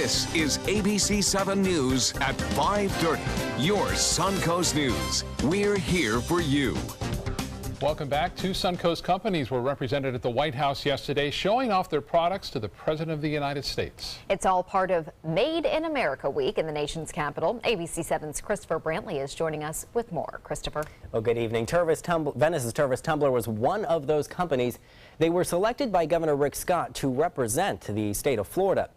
This is ABC7 News at 5:30. Your Suncoast News. We're here for you. Welcome back. Two Suncoast companies were represented at the White House yesterday, showing off their products to the President of the United States. It's all part of Made in America Week in the nation's capital. ABC7's Christopher Brantley is joining us with more. Christopher. Well, good evening. Venice's Tervis Tumbler was one of those companies. They were selected by Governor Rick Scott to represent the state of Florida.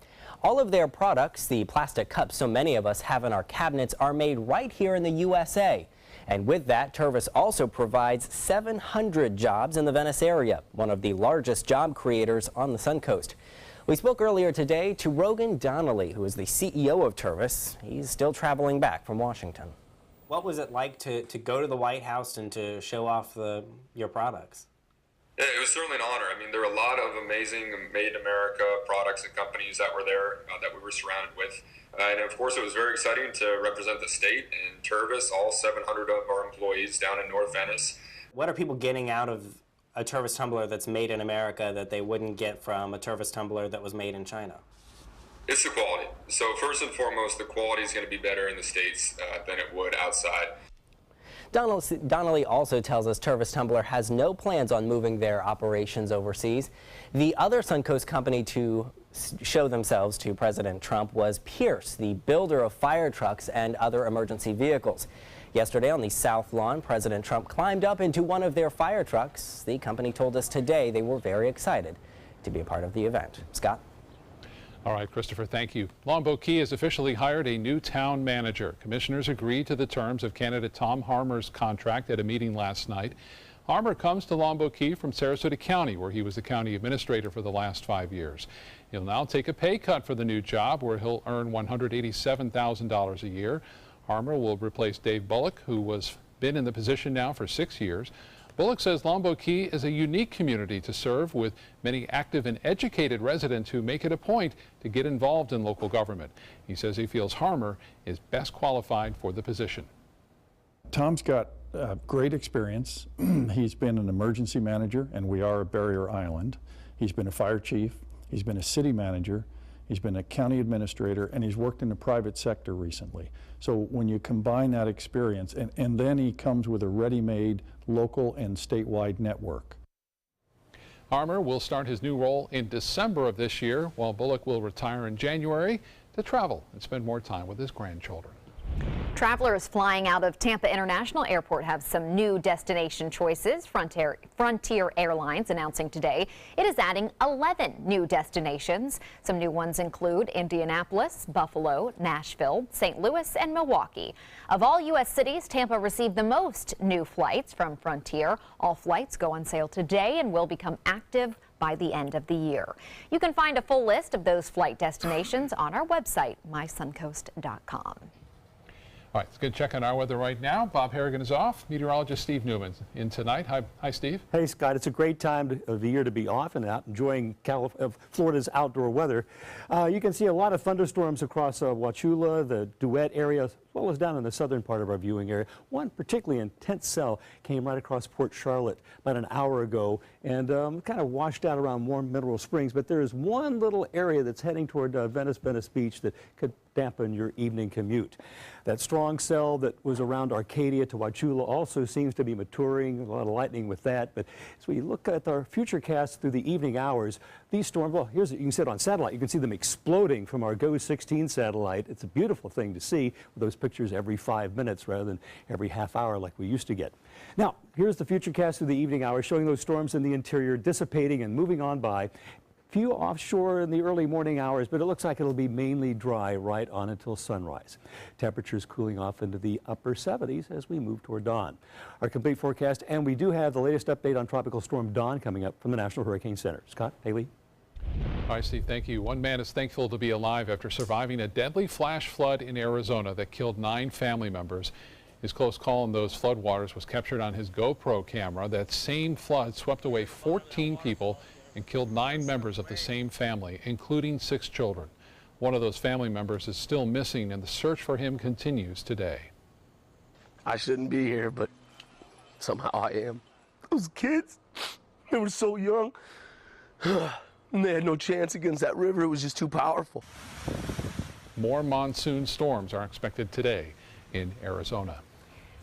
All of their products, the plastic cups so many of us have in our cabinets, are made right here in the USA. And with that, Tervis also provides 700 jobs in the Venice area, one of the largest job creators on the Suncoast. We spoke earlier today to Rogan Donnelly, who is the CEO of Tervis. He's still traveling back from Washington. What was it like to go to the White House and to show off your products? Yeah, it was certainly an honor. I mean, there were a lot of amazing Made in America products and companies that were there that we were surrounded with. And of course, it was very exciting to represent the state and Tervis, all 700 of our employees down in North Venice. What are people getting out of a Tervis tumbler that's made in America that they wouldn't get from a Tervis tumbler that was made in China? It's the quality. So first and foremost, the quality is going to be better in the States than it would outside. Donnelly also tells us Tervis Tumbler has no plans on moving their operations overseas. The other Suncoast company to show themselves to President Trump was Pierce, the builder of fire trucks and other emergency vehicles. Yesterday on the South Lawn, President Trump climbed up into one of their fire trucks. The company told us today they were very excited to be a part of the event. Scott? All right, Christopher, thank you. Longboat Key has officially hired a new town manager. Commissioners agreed to the terms of candidate Tom Harmer's contract at a meeting last night. Harmer comes to Longboat Key from Sarasota County, where he was the county administrator for the last 5 years. He'll now take a pay cut for the new job, where he'll earn $187,000 a year. Harmer will replace Dave Bullock, who has been in the position now for 6 years. Bullock says Longboat Key is a unique community to serve, with many active and educated residents who make it a point to get involved in local government. He says he feels Harmer is best qualified for the position. Tom's got great experience. He's been an emergency manager, and we are a barrier island. He's been a fire chief. He's been a city manager. He's been a county administrator, and he's worked in the private sector recently. So when you combine that experience, and then he comes with a ready-made local and statewide network. Harmer will start his new role in December of this year, while Bullock will retire in January to travel and spend more time with his grandchildren. Travelers flying out of Tampa International Airport have some new destination choices. Frontier Airlines announcing today it is adding 11 new destinations. Some new ones include Indianapolis, Buffalo, Nashville, St. Louis, and Milwaukee. Of all U.S. cities, Tampa received the most new flights from Frontier. All flights go on sale today and will become active by the end of the year. You can find a full list of those flight destinations on our website, mysuncoast.com. All right, let's get a check on our weather right now. Bob Harrigan is off. Meteorologist Steve Newman in tonight. Hi, Steve. Hey, Scott. It's a great time of the year to be off and out enjoying Florida's outdoor weather. You can see a lot of thunderstorms across Wauchula, the Duet area, as well as down in the southern part of our viewing area. One particularly intense cell came right across Port Charlotte about an hour ago and kind of washed out around Warm Mineral Springs. But there is one little area that's heading toward Venice Beach that could dampen your evening commute. That strong cell that was around Arcadia to Wauchula also seems to be maturing, a lot of lightning with that. But as we look at our future cast through the evening hours, these storms, well, you can see it on satellite. You can see them exploding from our GO 16 satellite. It's a beautiful thing to see with those pictures every 5 minutes rather than every half hour like we used to get. Now, here's the future cast through the evening hours showing those storms in the interior dissipating and moving on by. Few offshore in the early morning hours, but it looks like it'll be mainly dry right on until sunrise. Temperatures cooling off into the upper 70s as we move toward dawn. Our complete forecast, and we do have the latest update on Tropical Storm Dawn coming up from the National Hurricane Center. Scott, Haley. All right, Steve, thank you. One man is thankful to be alive after surviving a deadly flash flood in Arizona that killed 9 family members. His close call in those floodwaters was captured on his GoPro camera. That same flood swept away 14 people and killed 9 members of the same family, including 6 children. One of those family members is still missing, and the search for him continues today. I shouldn't be here, but somehow I am. Those kids, they were so young. And they had no chance against that river. It was just too powerful. More monsoon storms are expected today in Arizona.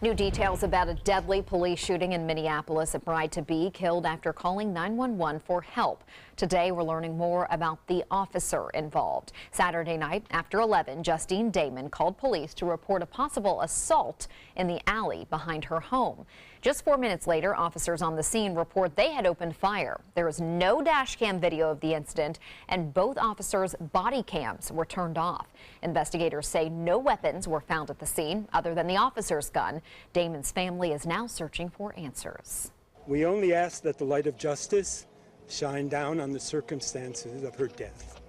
New details about a deadly police shooting in Minneapolis. A bride-to-be killed after calling 911 for help. Today, we're learning more about the officer involved. Saturday night after 11, Justine Damon called police to report a possible assault in the alley behind her home. Just 4 minutes later, officers on the scene report they had opened fire. There is no dash cam video of the incident, and both officers' body cams were turned off. Investigators say no weapons were found at the scene other than the officer's gun. Damon's family is now searching for answers. We only ask that the light of justice shine down on the circumstances of her death.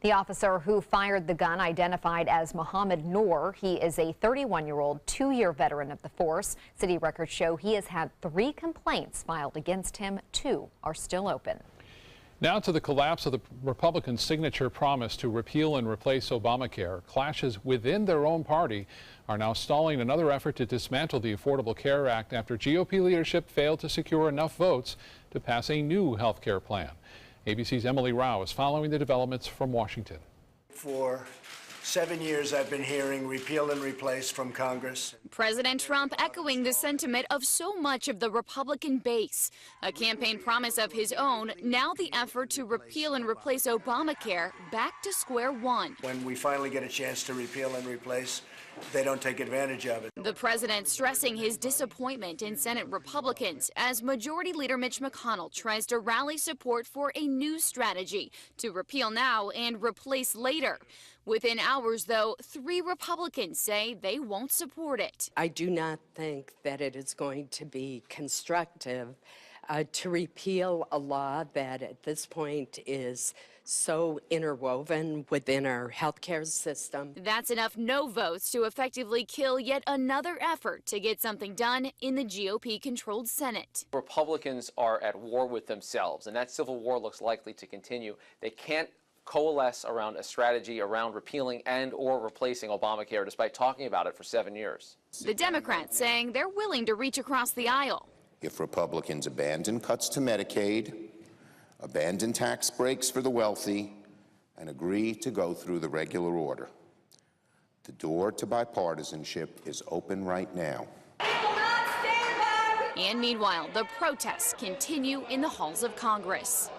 The officer who fired the gun identified as Mohammed Noor. He is a 31-year-old, 2-year veteran of the force. City records show he has had 3 complaints filed against him. 2 are still open. Now to the collapse of the Republican signature promise to repeal and replace Obamacare. Clashes within their own party are now stalling another effort to dismantle the Affordable Care Act after GOP leadership failed to secure enough votes to pass a new health care plan. ABC's Emily Rao is following the developments from Washington. For 7 years, I've been hearing repeal and replace from Congress. President Trump echoing the sentiment of so much of the Republican base. A campaign promise of his own, now the effort to repeal and replace Obamacare back to square one. When we finally get a chance to repeal and replace, they don't take advantage of it. The president stressing his disappointment in Senate Republicans as Majority Leader Mitch McConnell tries to rally support for a new strategy to repeal now and replace later. Within hours, though, 3 Republicans say they won't support it. I do not think that it is going to be constructive to repeal a law that at this point is so interwoven within our healthcare system. That's enough no votes to effectively kill yet another effort to get something done in the GOP-controlled Senate. Republicans are at war with themselves, and that civil war looks likely to continue. They can't coalesce around a strategy around repealing and or replacing Obamacare despite talking about it for 7 years. The Democrats saying they're willing to reach across the aisle. If Republicans abandon cuts to Medicaid, abandon tax breaks for the wealthy, and agree to go through the regular order, the door to bipartisanship is open right now. And meanwhile, the protests continue in the halls of Congress.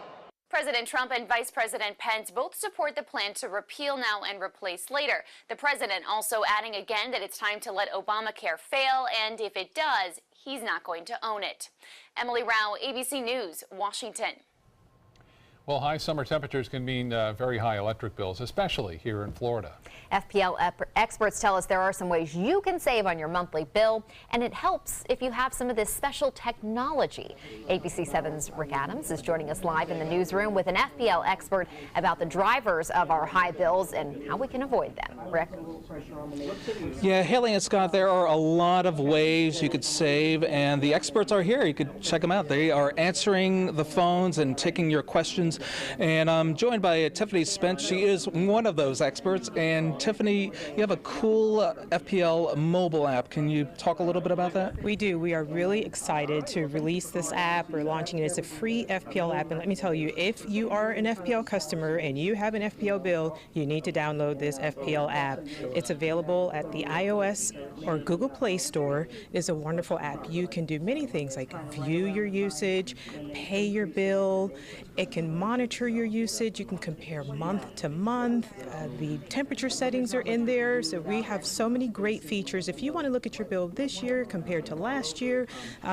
President Trump and Vice President Pence both support the plan to repeal now and replace later. The president also adding again that it's time to let Obamacare fail, and if it does, he's not going to own it. Emily Rao, ABC News, Washington. Well, high summer temperatures can mean very high electric bills, especially here in Florida. FPL experts tell us there are some ways you can save on your monthly bill, and it helps if you have some of this special technology. ABC7's Rick Adams is joining us live in the newsroom with an FPL expert about the drivers of our high bills and how we can avoid them. Rick? Yeah, Haley and Scott, there are a lot of ways you could save, and the experts are here. You could check them out. They are answering the phones and taking your questions. And I'm joined by Tiffany Spence. She is one of those experts. And Tiffany, you have a cool FPL mobile app. Can you talk a little bit about that? We do. We are really excited to release this app. We're launching it as a free FPL app. And let me tell you, if you are an FPL customer and you have an FPL bill, you need to download this FPL app. It's available at the iOS or Google Play Store. It's a wonderful app. You can do many things like view your usage, pay your bill. It can monitor your usage. You can compare month to month. The temperature settings are in there. So we have so many great features. If you want to look at your bill this year compared to last year,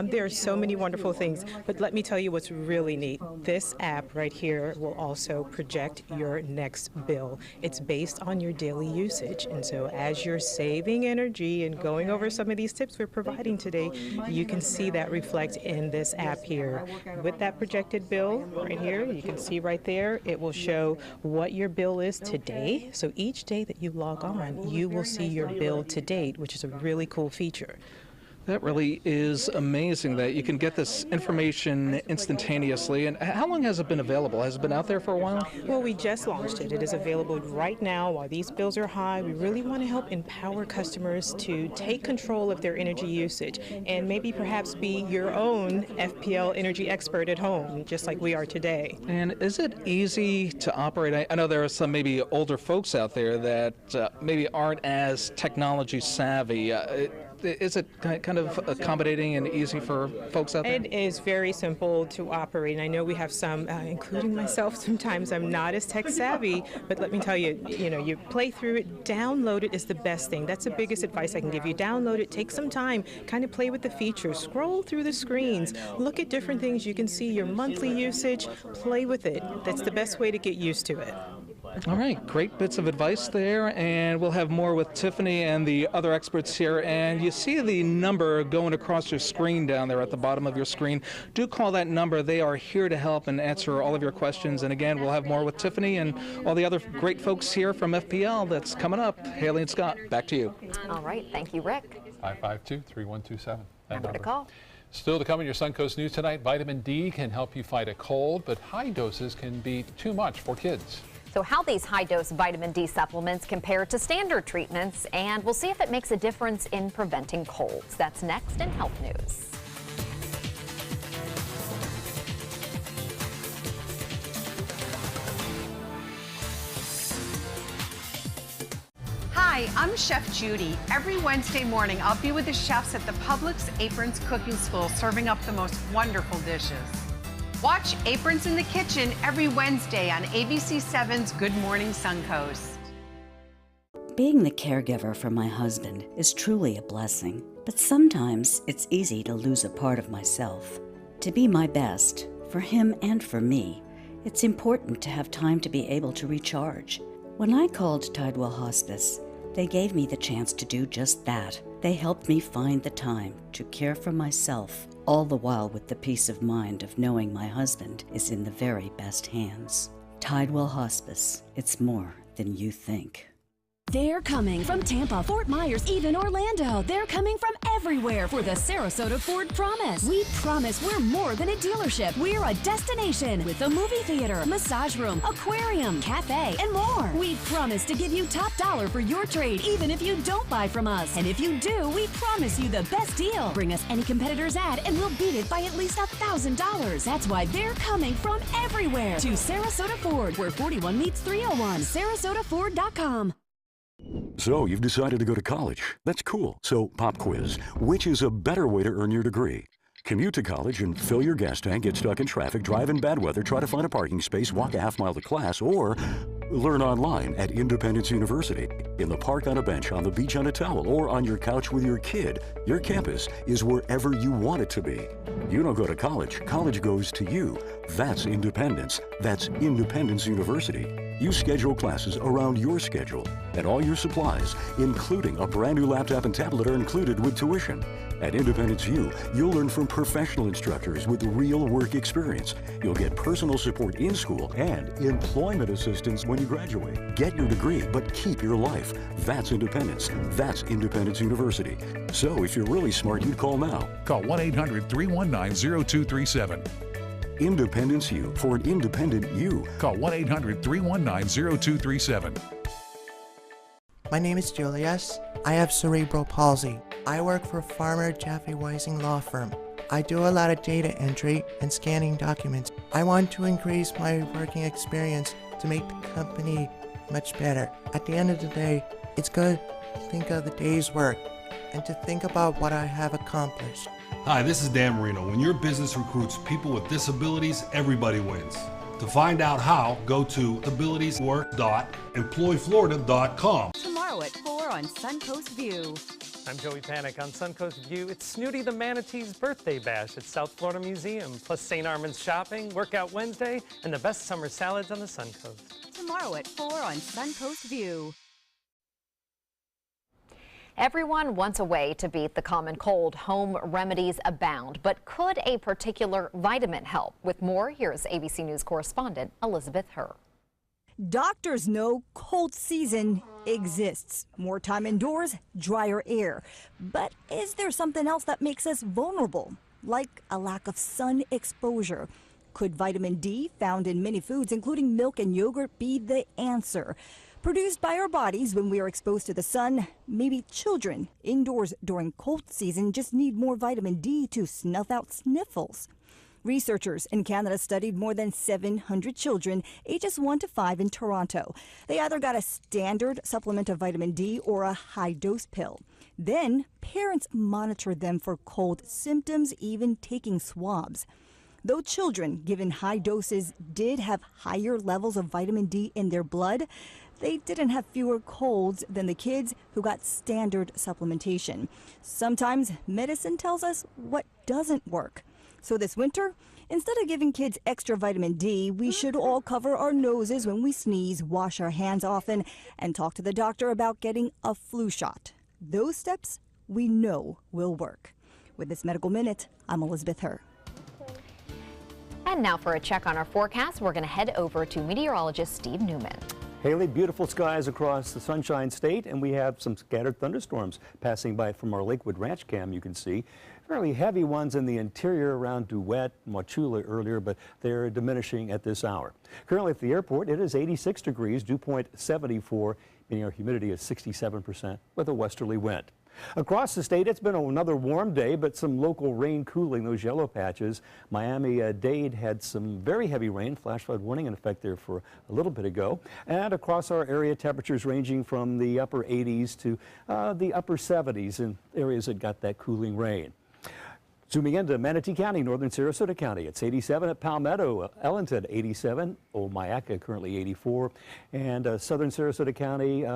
there are so many wonderful things. But let me tell you what's really neat. This app right here will also project your next bill. It's based on your daily usage. And so as you're saving energy and going over some of these tips we're providing today, you can see that reflect in this app here. With that projected bill right here, you can see right there, it will show what your bill is today. So each day that you log on, you will see your bill to date, which is a really cool feature. That really is amazing that you can get this information instantaneously. And how long has it been available? Has it been out there for a while? Well, we just launched it. It is available right now while these bills are high. We really want to help empower customers to take control of their energy usage and maybe perhaps be your own FPL energy expert at home, just like we are today. And is it easy to operate? I know there are some maybe older folks out there that maybe aren't as technology savvy. Is it kind of accommodating and easy for folks out there? It is very simple to operate, and I know we have some, including myself, sometimes I'm not as tech savvy, but let me tell you, you play through it, download it is the best thing. That's the biggest advice I can give you. Download it, take some time, kind of play with the features, scroll through the screens, look at different things. You can see your monthly usage, play with it. That's the best way to get used to it. All right, great bits of advice there, and we'll have more with Tiffany and the other experts here. And you see the number going across your screen down there at the bottom of your screen. Do call that number. They are here to help and answer all of your questions. And again, we'll have more with Tiffany and all the other great folks here from FPL that's coming up. Haley and Scott, back to you. All right, thank you, Rick. 552-3127. Number to call. Still to come in your Suncoast News tonight, vitamin D can help you fight a cold, but high doses can be too much for kids. So how these high-dose vitamin D supplements compare to standard treatments, and we'll see if it makes a difference in preventing colds. That's next in Health News. Hi, I'm Chef Judy. Every Wednesday morning, I'll be with the chefs at the Publix Aprons Cooking School serving up the most wonderful dishes. Watch Aprons in the Kitchen every Wednesday on ABC7's Good Morning Suncoast. Being the caregiver for my husband is truly a blessing, but sometimes it's easy to lose a part of myself. To be my best, for him and for me, it's important to have time to be able to recharge. When I called Tidewell Hospice, they gave me the chance to do just that. They helped me find the time to care for myself, all the while with the peace of mind of knowing my husband is in the very best hands. Tidewell Hospice, it's more than you think. They're coming from Tampa, Fort Myers, even Orlando. They're coming from everywhere for the Sarasota Ford Promise. We promise we're more than a dealership. We're a destination with a movie theater, massage room, aquarium, cafe, and more. We promise to give you top dollar for your trade, even if you don't buy from us. And if you do, we promise you the best deal. Bring us any competitor's ad and we'll beat it by at least $1,000. That's why they're coming from everywhere to Sarasota Ford, where 41 meets 301. SarasotaFord.com. So you've decided to go to college. That's cool. So pop quiz. Which is a better way to earn your degree? Commute to college and fill your gas tank, get stuck in traffic, drive in bad weather, try to find a parking space, walk a half-mile to class, or learn online at Independence University. In the park on a bench, on the beach on a towel, or on your couch with your kid. Your campus is wherever you want it to be. You don't go to college. College goes to you. That's independence. That's Independence University. You schedule classes around your schedule, and all your supplies, including a brand new laptop and tablet, are included with tuition. At Independence U, you'll learn from professional instructors with real work experience. You'll get personal support in school and employment assistance when you graduate. Get your degree, but keep your life. That's independence. That's Independence University. So if you're really smart, you'd call now. Call 1-800-319-0237. Independence U, for an independent you. Call 1-800-319-0237. My name is Julius. I have cerebral palsy. I work for Farmer Jeffy Weising Law Firm. I do a lot of data entry and scanning documents. I want to increase my working experience to make the company much better. At the end of the day, it's good to think of the day's work and to think about what I have accomplished. Hi, this is Dan Marino. When your business recruits people with disabilities, everybody wins. To find out how, go to abilitieswork.employflorida.com. Tomorrow at 4 on Suncoast View. I'm Joey Panic on Suncoast View. It's Snooty the Manatee's birthday bash at South Florida Museum, plus St. Armand's shopping, Workout Wednesday, and the best summer salads on the Suncoast. Tomorrow at 4 on Suncoast View. Everyone wants a way to beat the common cold. Home remedies abound, but could a particular vitamin help? With more, here's ABC News correspondent Elizabeth Herr. Doctors know cold season exists. More time indoors, drier air. But is there something else that makes us vulnerable, like a lack of sun exposure? Could vitamin D, found in many foods, including milk and yogurt, be the answer? Produced by our bodies when we are exposed to the sun, maybe children indoors during cold season just need more vitamin D to snuff out sniffles. Researchers in Canada studied more than 700 children ages 1 to 5 in Toronto. They either got a standard supplement of vitamin D or a high-dose pill. Then parents monitored them for cold symptoms, even taking swabs. Though children given high doses did have higher levels of vitamin D in their blood, they didn't have fewer colds than the kids who got standard supplementation. Sometimes medicine tells us what doesn't work. So this winter, instead of giving kids extra vitamin D, we should all cover our noses when we sneeze, wash our hands often, and talk to the doctor about getting a flu shot. Those steps we know will work. With this Medical Minute, I'm Elizabeth Herr. And now for a check on our forecast, we're going to head over to meteorologist Steve Newman. Haley, beautiful skies across the Sunshine State, and we have some scattered thunderstorms passing by from our Lakewood Ranch cam. You can see fairly heavy ones in the interior around Duet and Wauchula earlier, but they're diminishing at this hour. Currently at the airport, it is 86 degrees, dew point 74, meaning our humidity is 67% with a westerly wind. Across the state, it's been another warm day, but some local rain cooling those yellow patches. Miami-Dade had some very heavy rain, flash flood warning in effect there for a little bit ago. And across our area, temperatures ranging from the upper 80s to the upper 70s in areas that got that cooling rain. Zooming into Manatee County, northern Sarasota County, it's 87 at Palmetto, Ellington 87, Old-Myaca currently 84, and southern Sarasota County,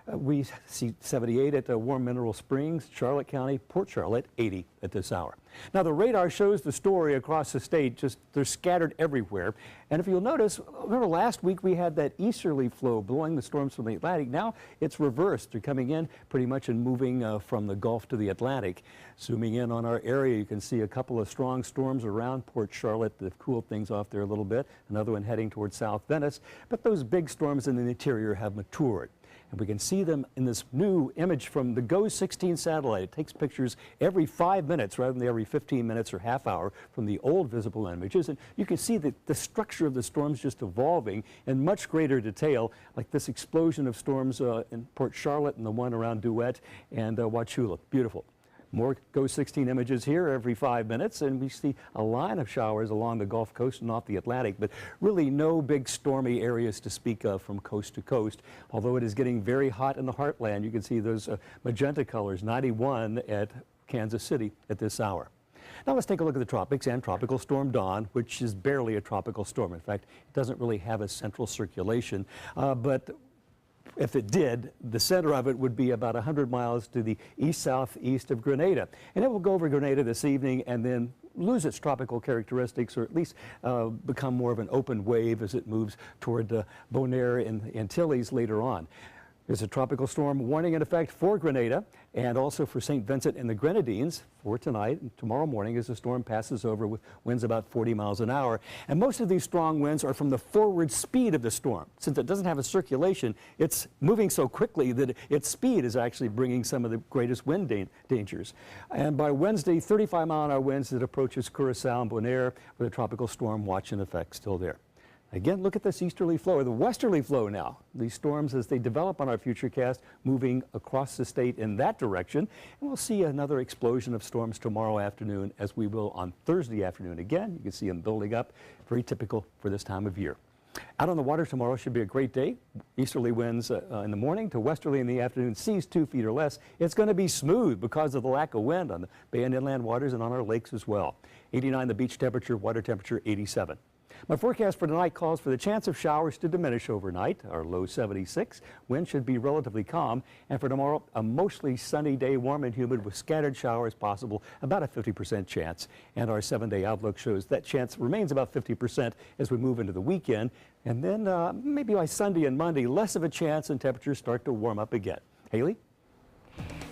we see 78 at Warm Mineral Springs, Charlotte County, Port Charlotte 80 at this hour. Now the radar shows the story across the state, just they're scattered everywhere. And if you'll notice, remember last week we had that easterly flow blowing the storms from the Atlantic. Now it's reversed. They're coming in pretty much and moving from the Gulf to the Atlantic. Zooming in on our area, you can see a couple of strong storms around Port Charlotte that have cooled things off there a little bit. Another one heading towards South Venice. But those big storms in the interior have matured. And we can see them in this new image from the GO-16 satellite. It takes pictures every 5 minutes rather than every 15 minutes or half hour from the old visible images. And you can see that the structure of the storms just evolving in much greater detail, like this explosion of storms in Port Charlotte and the one around Duet and Wauchula. Beautiful. More GO-16 images here every 5 minutes, and we see a line of showers along the Gulf Coast and off the Atlantic, but really no big stormy areas to speak of from coast to coast. Although it is getting very hot in the heartland, you can see those magenta colors, 91 at Kansas City at this hour. Now let's take a look at the tropics and Tropical Storm Dawn, which is barely a tropical storm. In fact, it doesn't really have a central circulation, but if it did, the center of it would be about 100 miles to the east-southeast of Grenada. And it will go over Grenada this evening and then lose its tropical characteristics, or at least become more of an open wave as it moves toward Bonaire and Antilles later on. There's a tropical storm warning in effect for Grenada and also for St. Vincent and the Grenadines for tonight and tomorrow morning as the storm passes over with winds about 40 miles an hour. And most of these strong winds are from the forward speed of the storm. Since it doesn't have a circulation, it's moving so quickly that its speed is actually bringing some of the greatest wind dangers. And by Wednesday, 35-mile-an-hour winds that approaches Curacao and Bonaire with a tropical storm watch in effect still there. Again, look at this easterly flow, or the westerly flow now. These storms, as they develop on our futurecast, moving across the state in that direction. And we'll see another explosion of storms tomorrow afternoon, as we will on Thursday afternoon again. You can see them building up, very typical for this time of year. Out on the water tomorrow should be a great day. Easterly winds in the morning to westerly in the afternoon, seas 2 feet or less. It's going to be smooth because of the lack of wind on the bay and inland waters and on our lakes as well. 89 the beach temperature, water temperature 87. My forecast for tonight calls for the chance of showers to diminish overnight. Our low 76. Wind should be relatively calm. And for tomorrow, a mostly sunny day, warm and humid with scattered showers possible, about a 50% chance. And our 7-day outlook shows that chance remains about 50% as we move into the weekend. And then maybe by Sunday and Monday, less of a chance and temperatures start to warm up again. Haley?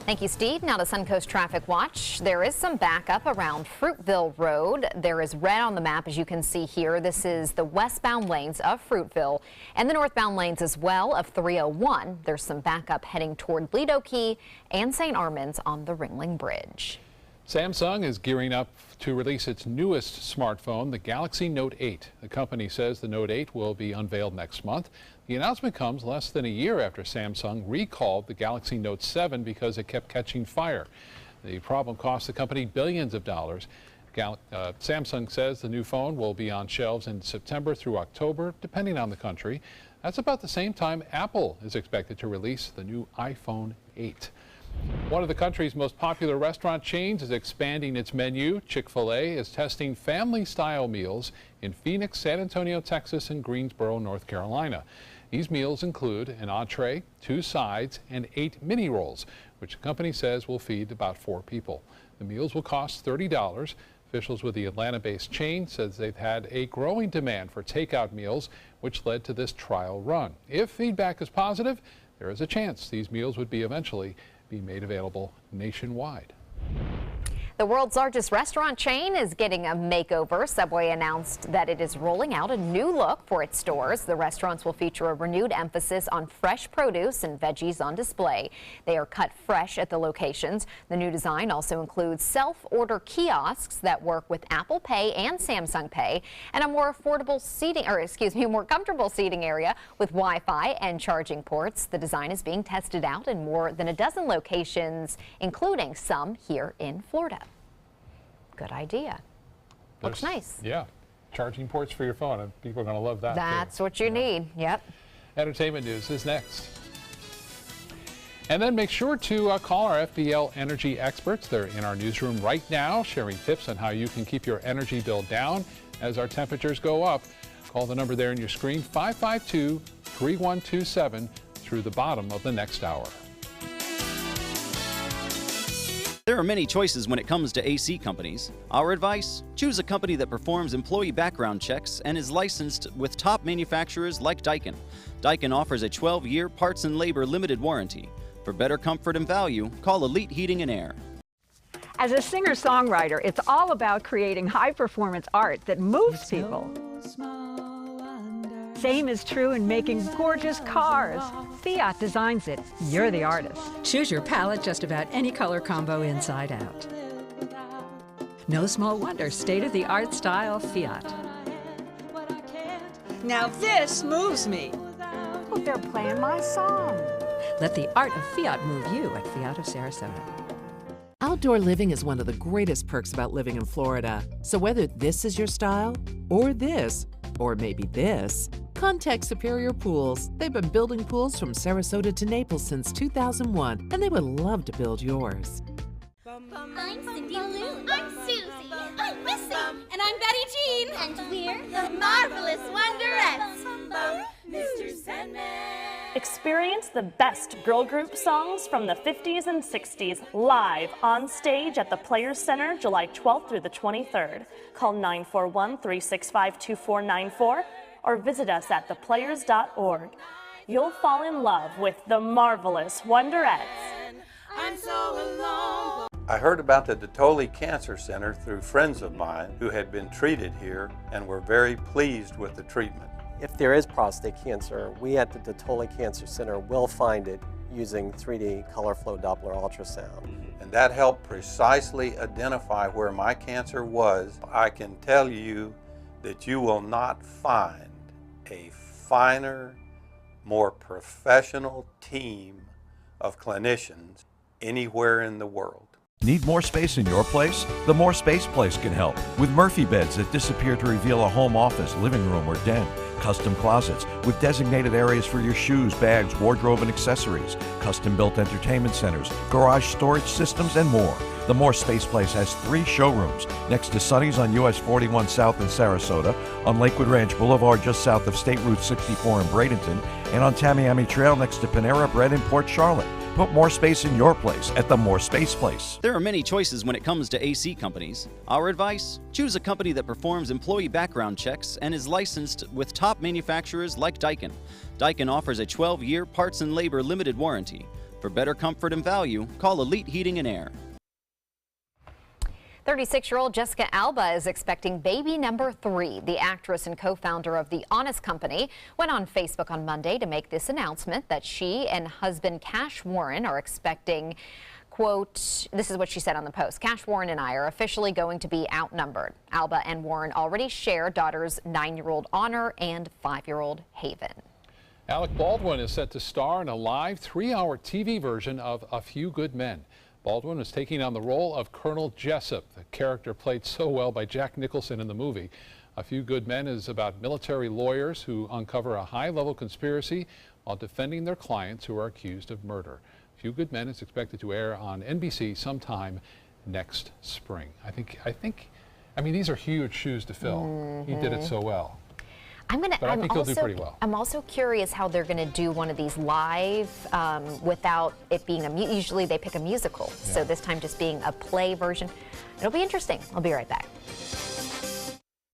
Thank you, Steve. Now to Suncoast Traffic Watch. There is some backup around Fruitville Road. There is red on the map, as you can see here. This is the westbound lanes of Fruitville and the northbound lanes as well of 301. There's some backup heading toward Lido Key and St. Armands on the Ringling Bridge. Samsung is gearing up to release its newest smartphone, the Galaxy Note 8. The company says the Note 8 will be unveiled next month. The announcement comes less than a year after Samsung recalled the Galaxy Note 7 because it kept catching fire. The problem cost the company billions of dollars. Samsung says the new phone will be on shelves in September through October, depending on the country. That's about the same time Apple is expected to release the new iPhone 8. One of the country's most popular restaurant chains is expanding its menu. Chick-fil-A is testing family-style meals in Phoenix, San Antonio, Texas, and Greensboro, North Carolina. These meals include an entree, 2 sides, and 8 mini rolls, which the company says will feed about 4 people. The meals will cost $30. Officials with the Atlanta-based chain says they've had a growing demand for takeout meals, which led to this trial run. If feedback is positive, there is a chance these meals would be eventually made available nationwide. The world's largest restaurant chain is getting a makeover. Subway announced that it is rolling out a new look for its stores. The restaurants will feature a renewed emphasis on fresh produce and veggies on display. They are cut fresh at the locations. The new design also includes self-order kiosks that work with Apple Pay and Samsung Pay, and a more affordable seating, more comfortable seating area with Wi-Fi and charging ports. The design is being tested out in more than a dozen locations, including some here in Florida. Good idea. Looks nice. Yeah. Charging ports for your phone, and people are going to love that. That's what you need. Yep. Entertainment news is next. And then make sure to call our FPL energy experts. They're in our newsroom right now, sharing tips on how you can keep your energy bill down as our temperatures go up. Call the number there on your screen, 552-3127, through the bottom of the next hour. There are many choices when it comes to AC companies. Our advice? Choose a company that performs employee background checks and is licensed with top manufacturers like Daikin. Daikin offers a 12-year parts and labor limited warranty. For better comfort and value, call Elite Heating and Air. As a singer-songwriter, it's all about creating high-performance art that moves people. Same is true in making gorgeous cars. Fiat designs it. You're the artist. Choose your palette just about any color combo inside out. No small wonder, state-of-the-art style Fiat. Now this moves me. Oh, they're playing my song. Let the art of Fiat move you at Fiat of Sarasota. Outdoor living is one of the greatest perks about living in Florida. So whether this is your style, or this, or maybe this, contact Superior Pools. They've been building pools from Sarasota to Naples since 2001, and they would love to build yours. I'm Cindy Lou. I'm Susie. I'm Missy. And I'm Betty Jean. And we're the Marvelous Wonderettes. Mr. Sandman. Experience the best girl group songs from the 50s and 60s live on stage at the Players Center July 12th through the 23rd. Call 941-365-2494 or visit us at theplayers.org. You'll fall in love with the Marvelous Wonderettes. I'm so alone. I heard about the Dotoli Cancer Center through friends of mine who had been treated here and were very pleased with the treatment. If there is prostate cancer, we at the Dotoli Cancer Center will find it using 3D color flow Doppler ultrasound. And that helped precisely identify where my cancer was. I can tell you that you will not find a finer, more professional team of clinicians anywhere in the world. Need more space in your place? The More Space Place can help with Murphy beds that disappear to reveal a home office, living room, or den. Custom closets with designated areas for your shoes, bags, wardrobe, and accessories. Custom-built entertainment centers, garage storage systems, and more. The More Space Place has 3 showrooms next to Sonny's on US 41 South in Sarasota, on Lakewood Ranch Boulevard just south of State Route 64 in Bradenton, and on Tamiami Trail next to Panera Bread in Port Charlotte. Put more space in your place at the More Space Place. There are many choices when it comes to AC companies. Our advice? Choose a company that performs employee background checks and is licensed with top manufacturers like Daikin. Daikin offers a 12-year parts and labor limited warranty. For better comfort and value, call Elite Heating and Air. 36-year-old Jessica Alba is expecting baby number 3. The actress and co-founder of The Honest Company went on Facebook on Monday to make this announcement that she and husband Cash Warren are expecting, quote, this is what she said on the post, Cash Warren and I are officially going to be outnumbered. Alba and Warren already share daughters 9-year-old Honor and 5-year-old Haven. Alec Baldwin is set to star in a live 3-hour TV version of A Few Good Men. Baldwin is taking on the role of Colonel Jessup, the character played so well by Jack Nicholson in the movie. A Few Good Men is about military lawyers who uncover a high-level conspiracy while defending their clients who are accused of murder. A Few Good Men is expected to air on NBC sometime next spring. I mean, these are huge shoes to fill. He did it so well. I think he'll do pretty well. I'm also curious how they're going to do one of these live without it being usually they pick a musical. Yeah. So this time just being a play version. It'll be interesting. I'll be right back.